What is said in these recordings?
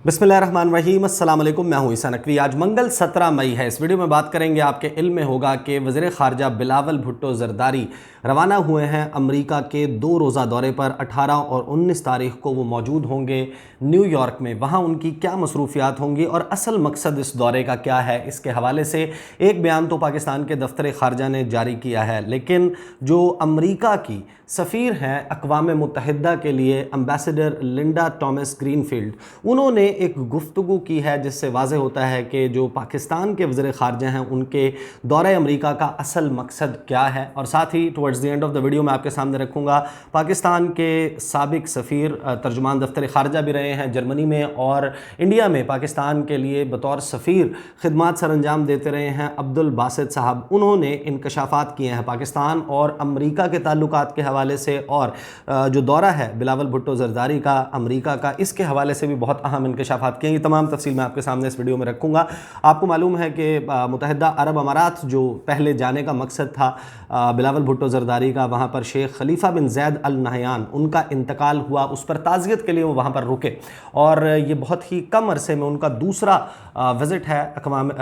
बिस्मिल्लाहिर्रहमानिर्रहीम, अस्सलाम वालेकुम। मैं हूं ईसा नकवी। आज मंगल 17 मई है। इस वीडियो में बात करेंगे, आपके इल्म में होगा कि वज़ीर ख़ारजा बिलावल भुट्टो ज़रदारी रवाना हुए हैं अमेरिका के 2 रोज़ा दौरे पर। 18 और 19 तारीख़ को वो मौजूद होंगे न्यूयॉर्क में। वहाँ उनकी क्या मसरूफियात होंगी और असल मकसद इस दौरे का क्या है, इसके हवाले से एक बयान तो पाकिस्तान के दफ्तर ख़ारजा ने जारी किया है, लेकिन जो अमेरिका की सफ़ीर हैं अक़वाम मुत्तहिदा के लिए, एम्बेसडर लिंडा थॉमस ग्रीनफील्ड, उन्होंने एक गुफ्तगू की है जिससे वाज़ेह होता है कि जो पाकिस्तान के वज़ीर ख़ारजा हैं उनके दौरे अमेरिका का असल मकसद क्या है। और साथ ही towards the end of the video मैं आपके सामने रखूँगा पाकिस्तान के साबिक सफ़ीर, तर्जुमान दफ्तर ख़ारजा भी रहे हैं जर्मनी में और इंडिया में, पाकिस्तान के लिए बतौर सफ़ीर खिदमात सर अंजाम देते रहे हैं, अब्दुल बासित साहब। उन्होंने इंकशाफात किए हैं पाकिस्तान और अमेरिका के ताल्लुकात के हवाले से, और जो दौरा है बिलावल भुट्टो ज़रदारी का अमेरिका का, इसके हवाले से भी बहुत अहम इंकशाफात किए। ये तमाम तफसील मैं आपके सामने इस वीडियो में रखूँगा। आपको मालूम है कि मुत्तहिदा अरब अमारात जो पहले जाने का मकसद था बिलावल भुट्टो ज़रदारी का, वहाँ पर शेख खलीफा बिन ज़ैद अल नहयान उनका इंतकाल हुआ, उस पर ताज़ियत के लिए वो वहाँ पर रुके और ये बहुत ही कम अरसे में उनका दूसरा विज़िट है अक़वाम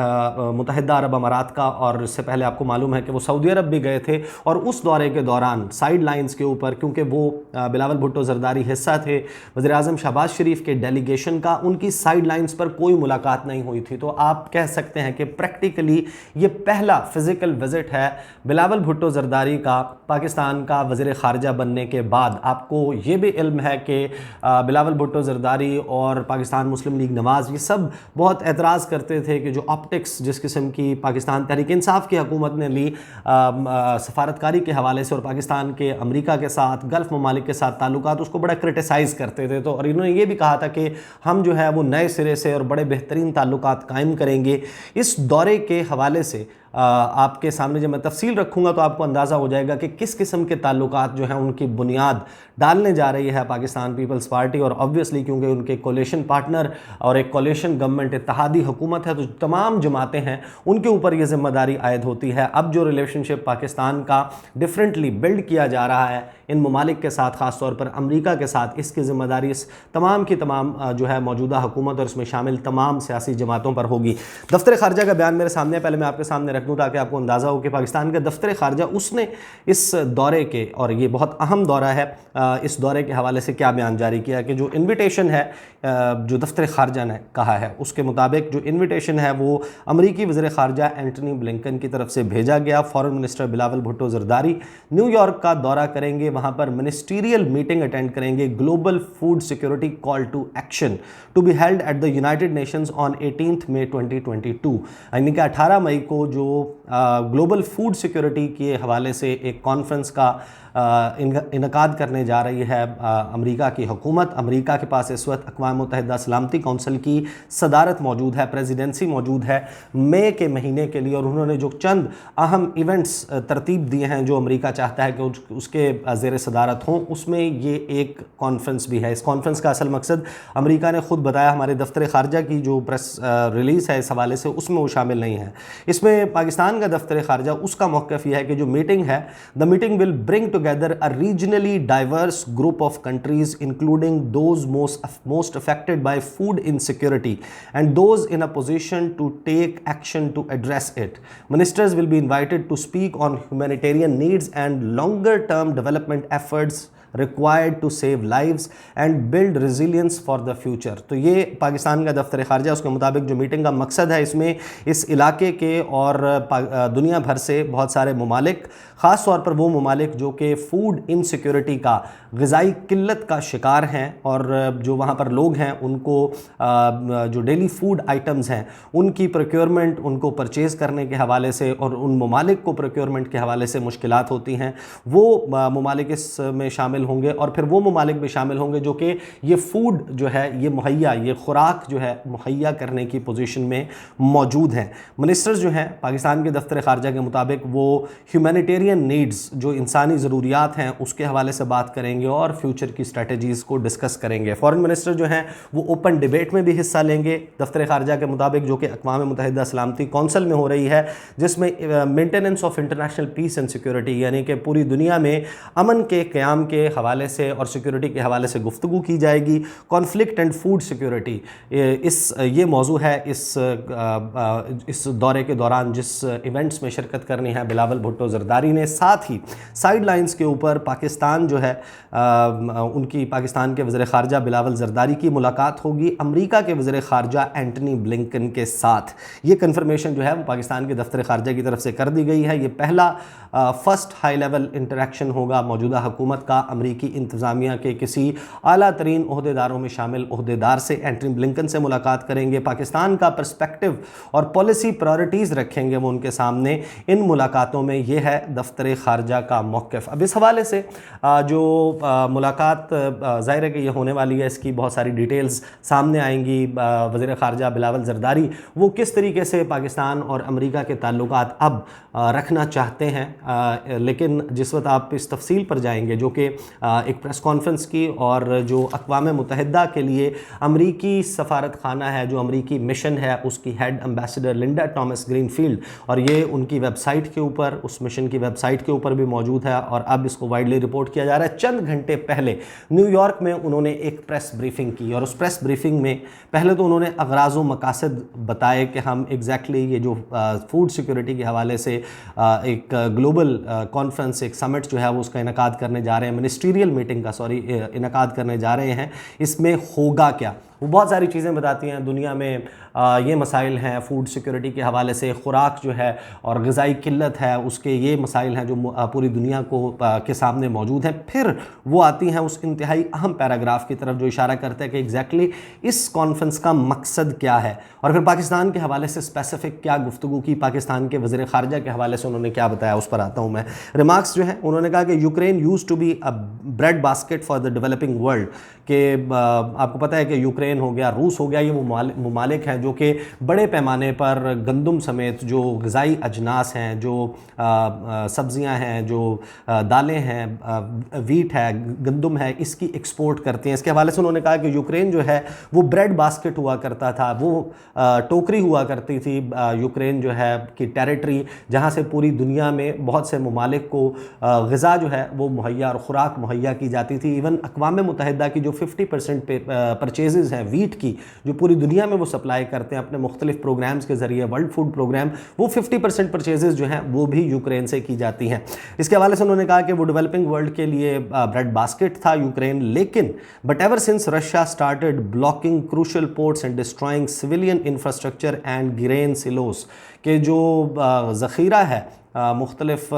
मुत्तहिदा अरब अमारात का। और इससे पहले आपको मालूम है कि वो सऊदी अरब भी गए थे और उस दौरे के दौरान साइड लाइन्स के ऊपर, क्योंकि वो बिलावल भुट्टो ज़रदारी हिस्सा थे वज़ीर आज़म शहबाज शरीफ के डेलीगेशन का, उनकी साइड लाइन्स पर कोई मुलाकात नहीं हुई थी। तो आप कह सकते हैं कि प्रैक्टिकली ये पहला फ़िज़िकल विज़िट है बिलावल भुट्टो ज़रदारी का पाकिस्तान का वज़ीर ख़ारजा बनने के बाद। आपको ये भी इल्म है कि बिलावल भुट्टो ज़रदारी और पाकिस्तान मुस्लिम लीग नवाज़ ये सब बहुत एतराज़ करते थे कि जो ऑप्टिक्स जिस किस्म की पाकिस्तान तहरीक इंसाफ की हुकूमत ने ली सफारतकारी के हवाले से और पाकिस्तान के अमेरिका के साथ, गल्फ़ ममालिक के साथ ताल्लुकात, उसको बड़ा क्रिटिसाइज़ करते थे। तो और इन्होंने ये भी कहा था कि हम जो है वो नए सिरे से और बड़े बेहतरीन ताल्लुकात कायम करेंगे। इस दौरे के हवाले से आपके सामने जब मैं तफसील रखूँगा तो आपको अंदाज़ा हो जाएगा कि किस किस्म के ताल्लुकात जो हैं उनकी बुनियाद डालने जा रही है पाकिस्तान पीपल्स पार्टी। और ऑब्वियसली क्योंकि उनके कोलिशन पार्टनर और एक कोलिशन गवर्नमेंट इत्तेहादी हुकूमत है, तो तमाम जमातें हैं उनके ऊपर ये ज़िम्मेदारी आयद होती है। अब जो रिलेशनशिप पाकिस्तान का डिफरेंटली बिल्ड किया जा रहा है इन ममालिक के साथ, ख़ास तौर पर अमेरिका के साथ, इसकी ज़िम्मेदारी इस तमाम की तमाम जो है मौजूदा हुकूमत और इसमें शामिल तमाम सियासी जमातों पर होगी। दफ्तर ख़ारजा का बयान मेरे सामने, पहले मैं आपके सामने रख दूँ ताकि आपको अंदाज़ा हो कि पाकिस्तान के दफ्तर ख़ारजा उसने इस दौरे के, और ये बहुत अहम दौरा है, इस दौरे के हवाले से क्या बयान जारी किया कि जो इन्विटेशन है जो दफ्तर ख़ारजा ने कहा है उसके मुताबिक जो इन्विटेशन है वो अमरीकी वज़ीर ख़ारजा एंटनी ब्लिंकन की तरफ से भेजा गया। Foreign minister Bilawal Bhutto Zardari New York का दौरा करेंगे, वहाँ पर मिनिस्टीरियल मीटिंग अटेंड करेंगे, global food security call to action to be held at the United Nations on 18 मई 2022, यानी कि 18 मई को जो ग्लोबल फूड सिक्योरिटी के हवाले से एक कॉन्फ्रेंस का इनकाद करने जा रही है अमेरिका की हुकूमत। अमेरिका के पास इस वक्त अक़वाम मुत्तहिदा सलामती कौंसिल की सदारत मौजूद है, प्रेसिडेंसी मौजूद है मई के महीने के लिए, और उन्होंने जो चंद अहम इवेंट्स तरतीब दिए हैं जो अमेरिका चाहता है कि उसके ज़ेर सदारत हों, उसमें ये एक कॉन्फ्रेंस भी है। इस कॉन्फ्रेंस का असल मकसद अमेरिका ने खुद बताया, हमारे दफ्तर ख़ारजा की जो प्रेस रिलीज़ है इस हवाले से उसमें वो शामिल नहीं है। इसमें पाकिस्तान का दफ्तर ख़ारजा उसका मौक़िफ़ यह है कि जो मीटिंग है, the meeting will bring together a regionally diverse group of countries including those most affected by food insecurity and those in a position to take action to address it. Ministers will be invited to speak on humanitarian needs and longer term development efforts required to save lives and build resilience for the future। तो ये पाकिस्तान का दफ्तर ख़ारजा उसके मुताबिक जो meeting का मकसद है, इसमें इस इलाके के और दुनिया भर से बहुत सारे ममालिक, ख़ास तौर पर वो ममालिक जो कि फ़ूड इनसिक्योरिटी का, ग़िज़ाई किल्लत का शिकार हैं और जो वहाँ पर लोग हैं उनको जो डेली फूड आइटम्स हैं उनकी प्रोक्योरमेंट, उनको परचेज़ करने के हवाले से और उन ममालिक को प्रोक्योरमेंट के हवाले से मुश्किलात होती हैं, वो ममालिक इसमें शामिल होंगे। और फिर वो ममालिक भी शामिल होंगे जो कि ये फूड जो है, ये मुहैया, ये खुराक जो है मुहैया करने की पोजीशन में मौजूद हैं। मिनिस्टर्स जो हैं पाकिस्तान के दफ्तर ख़ारजा के मुताबिक वो ह्यूमैनिटेरियन नीड्स, जो इंसानी ज़रूरियात हैं, उसके हवाले से बात करेंगे और फ्यूचर की स्ट्रेटजीज़ को डिस्कस करेंगे। फ़ॉरेन मिनिस्टर जो हैं वो ओपन डिबेट में भी हिस्सा लेंगे दफ्तर ख़ारजा के मुताबिक, जो कि अक़वाम मुत्तहिदा सलामती कौंसिल में हो रही है, जिसमें maintenance of international peace and security, यानी कि पूरी दुनिया में अमन के क़याम के حوالے سے اور سیکیورٹی کے حوالے سے گفتگو کی جائے گی. کانفلکٹ اینڈ فوڈ سیکیورٹی یہ موضوع ہے اس دورے کے دوران جس ایونٹس میں شرکت کرنی ہے بلاول بھٹو زرداری نے. ساتھ ہی سائیڈ لائنز کے اوپر پاکستان جو ہے ان کی پاکستان کے وزیر خارجہ بلاول زرداری کی ملاقات ہوگی امریکہ کے وزیر خارجہ اینٹنی بلنکن کے ساتھ. یہ کنفرمیشن جو ہے وہ پاکستان کے دفتر خارجہ کی طرف سے کر دی گئی ہے. یہ پہلا فرسٹ ہائی لیول انٹریکشن ہوگا موجودہ حکومت کا امریکی انتظامیہ کے کسی اعلیٰ ترین عہدیداروں میں شامل عہدیدار سے. اینٹنی بلنکن سے ملاقات کریں گے, پاکستان کا پرسپیکٹو اور پالیسی پرائرٹیز رکھیں گے وہ ان کے سامنے. ان ملاقاتوں میں یہ ہے دفتر خارجہ کا موقف. اب اس حوالے سے جو ملاقات ظاہر ہے کہ یہ ہونے والی ہے, اس کی بہت ساری ڈیٹیلز سامنے آئیں گی. وزیر خارجہ بلاول زرداری وہ کس طریقے سے پاکستان اور امریکہ کے تعلقات اب رکھنا چاہتے ہیں, لیکن جس وقت آپ اس تفصیل پر جائیں گے جو کہ ایک پریس کانفرنس کی اور جو اقوام متحدہ کے لیے امریکی سفارت خانہ ہے, جو امریکی مشن ہے, اس کی head ambassador Linda Thomas Greenfield, اور یہ ان کی ویب سائٹ کے اوپر, اس مشن کی ویب سائٹ کے اوپر بھی موجود ہے اور اب اس کو وائڈلی رپورٹ کیا جا رہا ہے. چند گھنٹے پہلے نیو یارک میں انہوں نے ایک پریس بریفنگ کی اور اس پریس بریفنگ میں پہلے تو انہوں نے اغراض و مقاصد بتائے کہ ہم ایگزیکٹلی یہ جو فوڈ سیکیورٹی کے حوالے سے ایک گلوبل کانفرنس, ایک سمٹ جو ہے وہ اس کا انعقاد کرنے جا رہے ہیں, منسٹریل میٹنگ کا انعقاد کرنے جا رہے ہیں. اس میں ہوگا کیا, وہ بہت ساری چیزیں بتاتی ہیں. دنیا میں یہ مسائل ہیں فوڈ سیکیورٹی کے حوالے سے, خوراک جو ہے اور غذائی قلت ہے, اس کے یہ مسائل ہیں جو پوری دنیا کے سامنے موجود ہیں. پھر وہ آتی ہیں اس انتہائی اہم پیراگراف کی طرف جو اشارہ کرتا ہے کہ ایگزیکٹلی اس کانفرنس کا مقصد کیا ہے, اور پھر پاکستان کے حوالے سے اسپیسیفک کیا گفتگو کی, پاکستان کے وزیر خارجہ کے حوالے سے انہوں نے کیا بتایا, اس پر آتا ہوں میں. ریمارکس جو ہیں انہوں نے کہا کہ Ukraine used to be a bread basket for the developing world, کہ آپ کو پتہ ہے کہ یوکرین ہو گیا, روس ہو گیا, یہ ممالک ہیں جو کہ بڑے پیمانے پر گندم سمیت جو غذائی اجناس ہیں, جو سبزیاں ہیں, جو دالیں ہیں, ویٹ ہے, گندم ہے, اس کی ایکسپورٹ کرتی ہیں. اس کے حوالے سے انہوں نے کہا کہ یوکرین جو ہے وہ بریڈ باسکٹ ہوا کرتا تھا, وہ ٹوکری ہوا کرتی تھی یوکرین جو ہے کی ٹیریٹری, جہاں سے پوری دنیا میں بہت سے ممالک کو غذا جو ہے وہ مہیا اور خوراک مہیا کی جاتی تھی. ایون اقوام متحدہ کی جو 50% پرچیزز ہیں ویٹ کی, جو پوری دنیا میں وہ سپلائی کرتے ہیں اپنے مختلف پروگرامز کے ذریعے, ورلڈ فوڈ پروگرام, وہ 50% پرچیزز جو ہیں وہ بھی یوکرین سے کی جاتی ہیں. اس کے حوالے سے انہوں نے کہا کہ وہ ڈیولپنگ ورلڈ کے لیے بریڈ باسکٹ تھا یوکرین, لیکن but ever since Russia started blocking crucial ports and destroying civilian infrastructure and green selves, کہ جو ذخیرہ ہے مختلف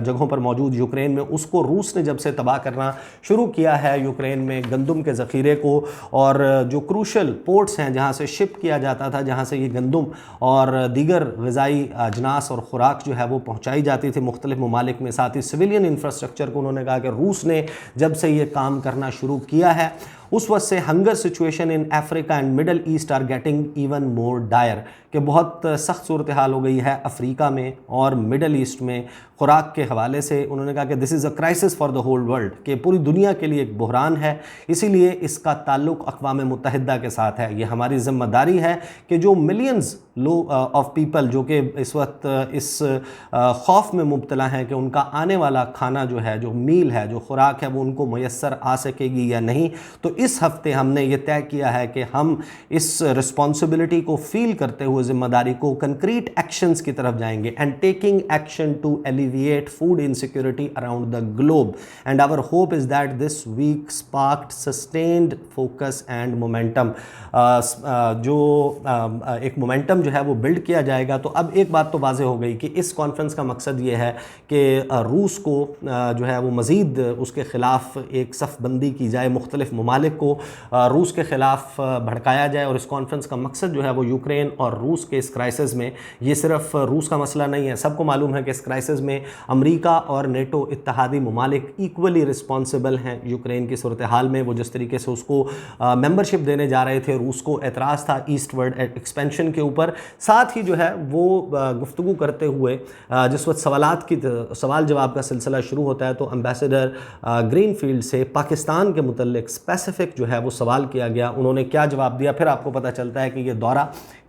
جگہوں پر موجود یوکرین میں, اس کو روس نے جب سے تباہ کرنا شروع کیا ہے یوکرین میں گندم کے ذخیرے کو, اور جو کروشل پورٹس ہیں جہاں سے شپ کیا جاتا تھا, جہاں سے یہ گندم اور دیگر غذائی اجناس اور خوراک جو ہے وہ پہنچائی جاتی تھی مختلف ممالک میں. ساتھ ہی سویلین انفراسٹرکچر کو انہوں نے کہا کہ روس نے جب سے یہ کام کرنا شروع کیا ہے اس وقت سے hunger situation in Africa and Middle East are getting even more dire, کہ بہت سخت صورتحال ہو گئی ہے افریقہ میں اور مڈل ایسٹ میں خوراک کے حوالے سے. انہوں نے کہا کہ this is a crisis for the whole world, کہ پوری دنیا کے لیے ایک بحران ہے, اسی لیے اس کا تعلق اقوام متحدہ کے ساتھ ہے. یہ ہماری ذمہ داری ہے کہ جو ملینز آف پیپل جو کہ اس وقت اس خوف میں مبتلا ہیں کہ ان کا آنے والا کھانا جو ہے, جو میل ہے, جو خوراک ہے, وہ ان کو میسر آ سکے گی یا نہیں, تو اس ہفتے ہم نے یہ طے کیا ہے کہ ہم اس رسپانسبلٹی کو فیل کرتے ہوئے ذمہ داری کو کنکریٹ ایکشنز کی طرف جائیں گے, and taking action to alleviate food insecurity around the globe, and our hope is that this week sparked sustained focus and momentum. جو ایک مومنٹم جو ہے وہ بلڈ کیا جائے گا. تو اب ایک بات تو واضح ہو گئی کہ اس کانفرنس کا مقصد یہ ہے کہ روس کو جو ہے وہ مزید اس کے خلاف ایک صف بندی کی جائے, مختلف ممالک کو روس کے خلاف بھڑکایا جائے, اور اس کانفرنس کا مقصد جو ہے وہ یوکرین اور روس کے اس کرائسس میں, یہ صرف روس کا مسئلہ نہیں ہے, سب کو معلوم ہے کہ اس کرائسس میں امریکا اور نیٹو اتحادی ممالک ایکولی رسپانسبل ہیں یوکرین کی صورتحال میں. وہ جس طریقے سے اس کو ممبرشپ دینے جا رہے تھے, روس کو اعتراض تھا ایسٹ ورڈ ایکسپینشن کے اوپر. ساتھ ہی جو ہے وہ گفتگو کرتے ہوئے جس وقت سوال جواب کا سلسلہ شروع ہوتا ہے تو امبیسڈر گرین فیلڈ سے پاکستان کے متعلق اسپیسیفک جو ہے وہ سوال کیا گیا. انہوں نے کیا جواب دیا, پھر آپ کو پتہ چلتا ہے کہ یہ دورہ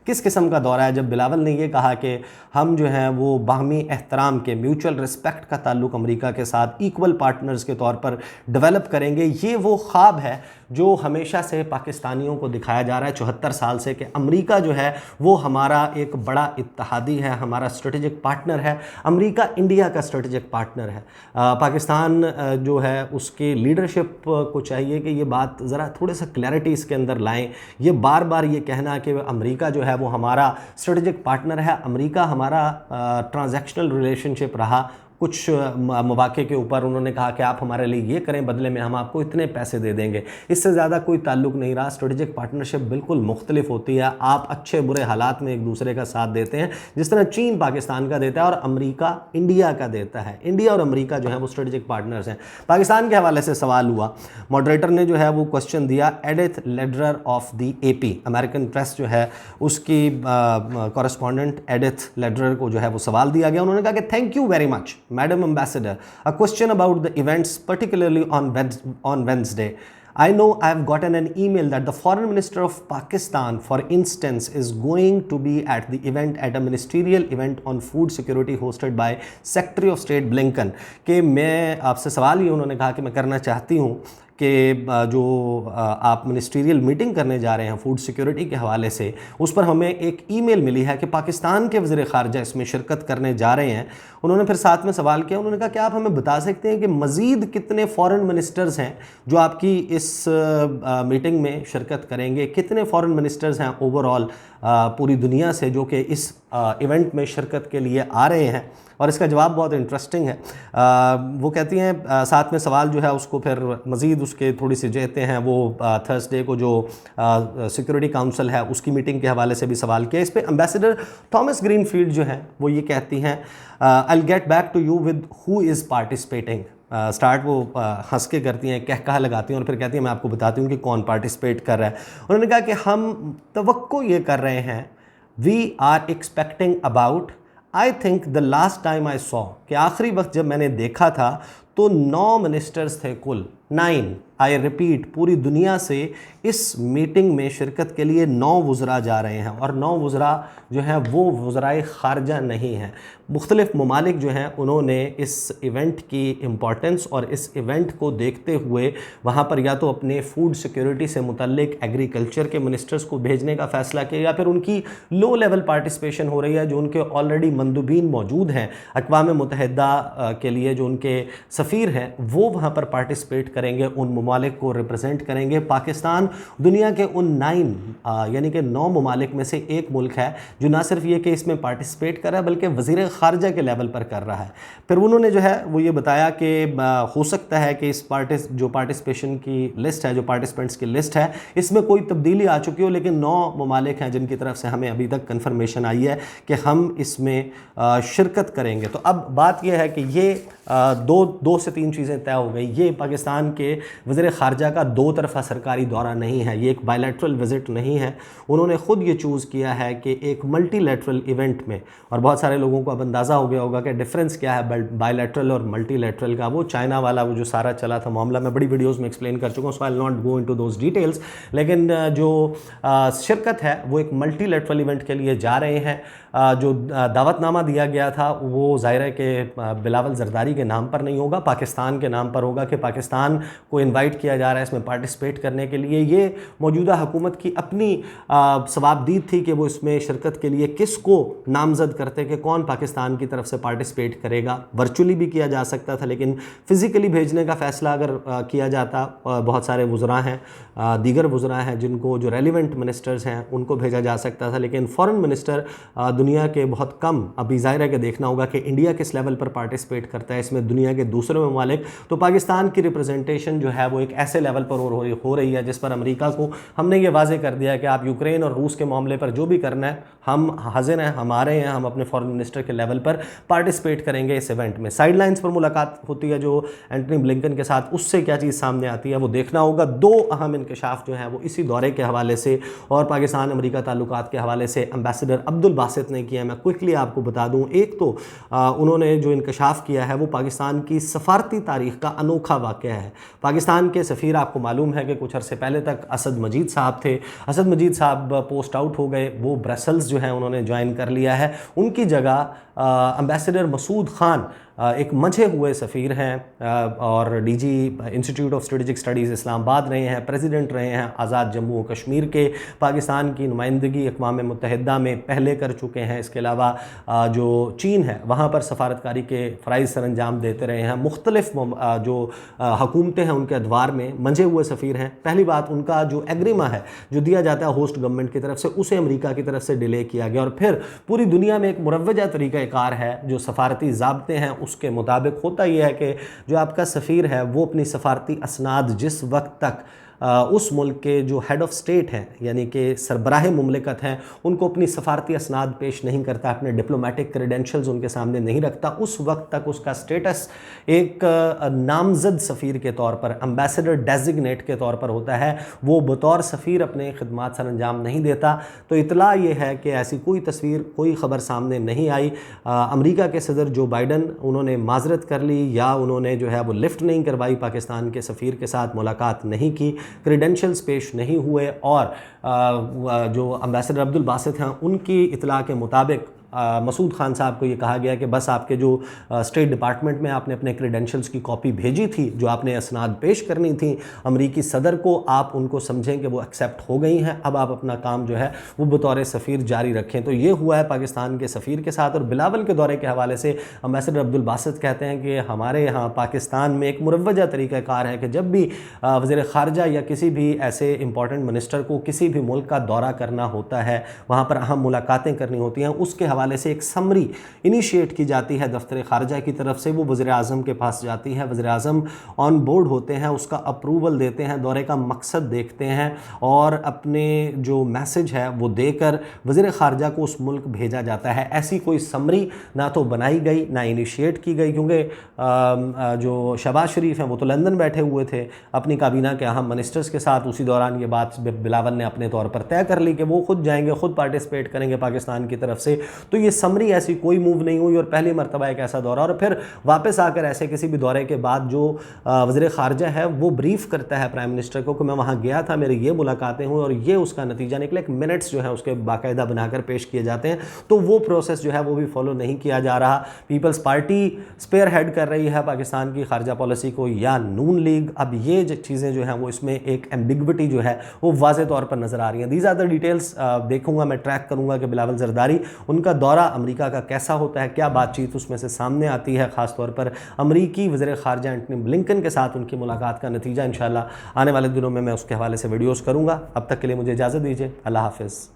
किस किस्म का दौरा है। जब बिलावल ने ये कहा कि हम जो हैं वो बाहमी एहतराम के, म्यूचुअल रिस्पेक्ट का ताल्लुक़ अमेरिका के साथ इक्वल पार्टनर्स के तौर पर डेवलप करेंगे, ये वो ख्वाब है जो हमेशा से पाकिस्तानियों को दिखाया जा रहा है 74 साल से, कि अमेरिका जो है वो हमारा एक बड़ा इत्तेहादी है, हमारा स्ट्रेटेजिक पार्टनर है। अमेरिका इंडिया का स्ट्रेटेजिक पार्टनर है। पाकिस्तान जो है उसके लीडरशिप को चाहिए कि ये बात ज़रा थोड़े सा क्लैरिटी इसके अंदर लाएं। ये बार बार ये कहना कि अमेरिका जो है वो हमारा स्ट्रेटेजिक पार्टनर है, अमेरिका हमारा ट्रांजैक्शनल रिलेशनशिप रहा, कुछ मौके के ऊपर उन्होंने कहा कि आप हमारे लिए ये करें, बदले में हम आपको इतने पैसे दे देंगे, इससे ज़्यादा कोई ताल्लुक़ नहीं रहा। स्ट्रेटेजिक पार्टनरशिप बिल्कुल मुख्तलिफ होती है, आप अच्छे बुरे हालात में एक दूसरे का साथ देते हैं, जिस तरह चीन पाकिस्तान का देता है और अमेरिका इंडिया का देता है। इंडिया और अमेरिका जो है वो स्ट्रेटेजिक पार्टनर्स हैं। पाकिस्तान के हवाले से सवाल हुआ, मॉडरेटर ने जो है वो क्वेश्चन दिया Edith Lederer of the AP, American press जो है उसकी कॉरेस्पॉन्डेंट एडिथ लेडरर को जो है वो सवाल दिया गया। उन्होंने कहा कि thank you very much Madam Ambassador, a question about the events, particularly on Wednesday. I know I have gotten an email that the Foreign Minister of Pakistan, for instance, is going to be at the event, at a ministerial event on food security hosted by Secretary of State Blinken. कि मैं आपसे सवाल ये उन्होंने कहा कि मैं करना चाहती हूँ कि जो आप मिनिस्ट्रियल मीटिंग करने जा रहे हैं फूड सिक्योरिटी के हवाले से, उस पर हमें एक ईमेल मिली है कि पाकिस्तान के वज़ीर ख़ारजा इसमें शिरकत करने जा रहे हैं। उन्होंने फिर साथ में सवाल किया, उन्होंने कहा कि आप हमें बता सकते हैं कि मज़ीद कितने फ़ॉरेन मिनिस्टर्स हैं जो आपकी इस मीटिंग में शिरकत करेंगे, कितने फ़ॉरेन मिनिस्टर्स हैं ओवरऑल पूरी दुनिया से जो कि इस इवेंट में शिरकत के लिए आ रहे हैं। और इसका जवाब बहुत इंटरेस्टिंग है। वो कहती हैं साथ में सवाल जो है उसको फिर मज़ीद उसके थोड़ी सी जेते हैं, वो थर्सडे को जो सिक्योरिटी काउंसिल है उसकी मीटिंग के हवाले से भी सवाल किया। इस पर एम्बेसडर थॉमस ग्रीनफील्ड जो हैं वो ये कहती हैं, I will get back to you with who is participating. Start वो हंस के करती हैं, कहकहा लगाती हैं और फिर कहती हैं मैं आपको बताती हूँ कि कौन पार्टिसिपेट कर रहा है। उन्होंने कहा कि हम तवक्को ये कर रहे हैं, we are expecting about, I think the last time I saw, कि आखिरी वक्त जब मैंने देखा था तो 9 मिनिस्टर्स थे कुल, 9, आई रिपीट, पूरी दुनिया से इस मीटिंग में शिरकत के लिए 9 वज़रा जा रहे हैं। और 9 वज़रा जो हैं वो वज़राए ख़ारजा नहीं हैं। मुख्तलिफ़ ममालिक जो हैं उन्होंने इस इवेंट की इम्पॉर्टेंस और इस इवेंट को देखते हुए वहाँ पर या तो अपने फूड सिक्योरिटी से मुतल्लिक एग्रीकल्चर के मिनिस्टर्स को भेजने का फ़ैसला किया, या फिर उनकी लो लेवल पार्टिसिपेशन हो रही है, जो उनके ऑलरेडी मंदूबीन मौजूद हैं अक़वाम मुत्तहिदा के लिए, जो उनके सफ़ीर हैं वो वहाँ पर पार्टिसिपेट करेंगे, उन ममालिक को रिप्रेजेंट करेंगे। पाकिस्तान दुनिया के उन 9 यानी कि 9 ममालिक में से एक मुल्क है जो ना सिर्फ ये कि इसमें पार्टिसिपेट कर रहा है बल्कि वज़ीर ख़ारजा के लेवल पर कर रहा है। फिर उन्होंने जो है वो ये बताया कि हो सकता है कि इस जो पार्टिसिपेशन की लिस्ट है, जो पार्टिसिपेंट्स की लिस्ट है, इसमें कोई तब्दीली आ चुकी हो, लेकिन 9 ममालिक हैं जिनकी तरफ से हमें अभी तक कन्फर्मेशन आई है कि हम इसमें शिरकत करेंगे। तो अब बात यह है कि ये दो से तीन चीज़ें तय हो गई। ये पाकिस्तान के वज़ीर ख़ारजा का 2 तरफ़ा सरकारी दौरा नहीं है, ये एक बायलैटरल विज़िट नहीं है। उन्होंने ख़ुद ये चूज़ किया है कि एक मल्टीलैटरल इवेंट में, और बहुत सारे लोगों को अब अंदाज़ा हो गया होगा कि डिफरेंस क्या है बायलैटरल और मल्टीलैटरल का। वो चाइना वाला वो जो सारा चला था मामला, मैं बड़ी वीडियोज़ में एक्सप्लेन कर चुका हूँ, so I will not go into those details. लेकिन जो शिरकत है वो एक मल्टीलैटरल इवेंट के लिए जा रहे हैं। जो दावतनामा दिया गया था वो ज़ाहिर है कि बिलावल ज़रदारी के नाम पर नहीं होगा, पाकिस्तान के नाम पर होगा कि पाकिस्तान को इनवाइट किया जा रहा है इसमें पार्टिसिपेट करने के लिए। ये मौजूदा हुकूमत की अपनी सवाबदीद थी कि वो इसमें शिरकत के लिए किसको नामज़द करते कि कौन पाकिस्तान की तरफ से पार्टिसिपेट करेगा। वर्चुअली भी किया जा सकता था, लेकिन फ़िज़िकली भेजने का फ़ैसला अगर किया जाता, बहुत सारे वज़रा हैं, दीगर वज़रा हैं जिनको जो रेलिवेंट मिनिस्टर्स हैं उनको भेजा जा सकता था, लेकिन फ़ॉरेन मिनिस्टर दुनिया के बहुत कम, अभी ज़ाहिर है कि देखना होगा कि इंडिया किस लेवल पर पार्टिसिपेट करता है इसमें, दुनिया के दूसरे ममालिक। तो पाकिस्तान की रिप्रेजेंटेशन जो है वो एक ऐसे लेवल पर हो रही है जिस पर अमेरिका को हमने ये वाज़े कर दिया है कि आप यूक्रेन और रूस के मामले पर जो भी करना है हम हाजिर हैं, हमारे हैं, हम अपने फॉरेन मिनिस्टर के लेवल पर पार्टिसिपेट करेंगे इस इवेंट में। साइड लाइन्स पर मुलाकात होती है जो एंटनी ब्लिंकन के साथ, उससे क्या चीज़ सामने आती है वो देखना होगा। 2 अहम इंकशाफ जो हैं वो इसी दौरे के हवाले से और पाकिस्तान अमेरिका ताल्लुकात के हवाले से एम्बेसडर अब्दुल बासित ने किया। मैं क्विकली आपको बता दूं, एक तो उन्होंने जो इंकशाफ किया है वो पाकिस्तान की सफारती तारीख़ का अनोखा वाक़या है। पाकिस्तान پاکستان کے سفیر آپ کو معلوم ہے کہ کچھ عرصے پہلے تک اسد مجید صاحب تھے، اسد مجید صاحب پوسٹ آؤٹ ہو گئے، وہ برسلز جو ہیں انہوں نے جوائن کر لیا ہے، ان کی جگہ امبیسڈر مسعود خان ایک منجھے ہوئے سفیر ہیں اور D G institute of strategic studies Islamabad رہے ہیں، پریزیڈنٹ رہے ہیں آزاد جموں و کشمیر کے، پاکستان کی نمائندگی اقوام متحدہ میں پہلے کر چکے ہیں، اس کے علاوہ جو چین ہے وہاں پر سفارتکاری کے فرائض سر انجام دیتے رہے ہیں، مختلف جو حکومتیں ہیں ان کے ادوار میں منجھے ہوئے سفیر ہیں۔ پہلی بات، ان کا جو ایگریما ہے جو دیا جاتا ہے ہوسٹ گورنمنٹ کی طرف سے، اسے امریکہ کی طرف سے ڈیلے کیا گیا، اور پھر پوری دنیا میں ایک مروجہ طریقہ کار ہے جو سفارتی ضابطے ہیں اس کے مطابق ہوتا یہ ہے کہ جو آپ کا سفیر ہے وہ اپنی سفارتی اسناد جس وقت تک اس ملک کے جو ہیڈ آف سٹیٹ ہیں یعنی کہ سربراہ مملکت ہیں ان کو اپنی سفارتی اسناد پیش نہیں کرتا، اپنے ڈپلومیٹک کریڈنشلز ان کے سامنے نہیں رکھتا، اس وقت تک اس کا سٹیٹس ایک نامزد سفیر کے طور پر، امبیسڈر ڈیزگنیٹ کے طور پر ہوتا ہے، وہ بطور سفیر اپنے خدمات سر انجام نہیں دیتا۔ تو اطلاع یہ ہے کہ ایسی کوئی تصویر، کوئی خبر سامنے نہیں آئی۔ امریکہ کے صدر جو بائیڈن انہوں نے معذرت کر لی یا انہوں نے جو ہے وہ لفٹ نہیں کروائی، پاکستان کے سفیر کے ساتھ ملاقات نہیں کی، کریڈنشلز پیش نہیں ہوئے، اور جو امبیسڈر عبدالباسط ہیں ان کی اطلاع کے مطابق مسعود خان صاحب کو یہ کہا گیا کہ بس آپ کے جو اسٹیٹ ڈپارٹمنٹ میں آپ نے اپنے کریڈنشلز کی کاپی بھیجی تھی، جو آپ نے اسناد پیش کرنی تھی امریکی صدر کو، آپ ان کو سمجھیں کہ وہ ایکسیپٹ ہو گئی ہیں، اب آپ اپنا کام جو ہے وہ بطور سفیر جاری رکھیں۔ تو یہ ہوا ہے پاکستان کے سفیر کے ساتھ۔ اور بلاول کے دورے کے حوالے سے امبیسڈر عبدالباسط کہتے ہیں کہ ہمارے یہاں پاکستان میں ایک مروجہ طریقہ کار ہے کہ جب بھی وزیر خارجہ یا کسی بھی ایسے امپورٹنٹ منسٹر کو کسی بھی ملک کا دورہ کرنا ہوتا ہے، وہاں پر اہم ملاقاتیں کرنی ہوتی ہیں، اس کے حوالے سے ایک سمری انیشیٹ کی جاتی ہے دفتر خارجہ کی طرف سے، وہ وزیر اعظم کے پاس جاتی ہے، وزیر اعظم آن بورڈ ہوتے ہیں، اس کا اپروول دیتے ہیں، دورے کا مقصد دیکھتے ہیں، اور اپنے جو میسج ہے وہ دے کر وزیر خارجہ کو اس ملک بھیجا جاتا ہے۔ ایسی کوئی سمری نہ تو بنائی گئی نہ انیشیٹ کی گئی، کیونکہ جو شہباز شریف ہیں وہ تو لندن بیٹھے ہوئے تھے اپنی کابینہ کے اہم منسٹرز کے ساتھ، اسی دوران یہ بات بلاول نے اپنے طور پر طے کر لی کہ وہ خود جائیں گے، خود پارٹیسپیٹ کریں گے پاکستان کی طرف سے۔ تو یہ سمری ایسی کوئی موو نہیں ہوئی، اور پہلی مرتبہ ایک ایسا دورہ، اور پھر واپس آ کر ایسے کسی بھی دورے کے بعد جو وزیر خارجہ ہے وہ بریف کرتا ہے پرائم منسٹر کو کہ میں وہاں گیا تھا، میری یہ ملاقاتیں ہوئیں اور یہ اس کا نتیجہ نکلے، ایک منٹس جو ہے اس کے باقاعدہ بنا کر پیش کیے جاتے ہیں۔ تو وہ پروسیس جو ہے وہ بھی فالو نہیں کیا جا رہا۔ پیپلز پارٹی سپیئر ہیڈ کر رہی ہے پاکستان کی خارجہ پالیسی کو یا نون لیگ، اب یہ چیزیں جو ہیں وہ اس میں ایک ایمبیگوٹی جو ہے وہ واضح طور پر نظر آ رہی ہیں۔ دیز آر دا ڈیٹیلز، دیکھوں گا میں، ٹریک کروں گا کہ بلاول زرداری ان کا دورہ امریکہ کا کیسا ہوتا ہے، کیا بات چیت اس میں سے سامنے آتی ہے، خاص طور پر امریکی وزیر خارجہ اینٹنی بلنکن کے ساتھ ان کی ملاقات کا نتیجہ انشاءاللہ آنے والے دنوں میں اس کے حوالے سے ویڈیوز کروں گا۔ اب تک کے لیے مجھے اجازت دیجیے، اللہ حافظ۔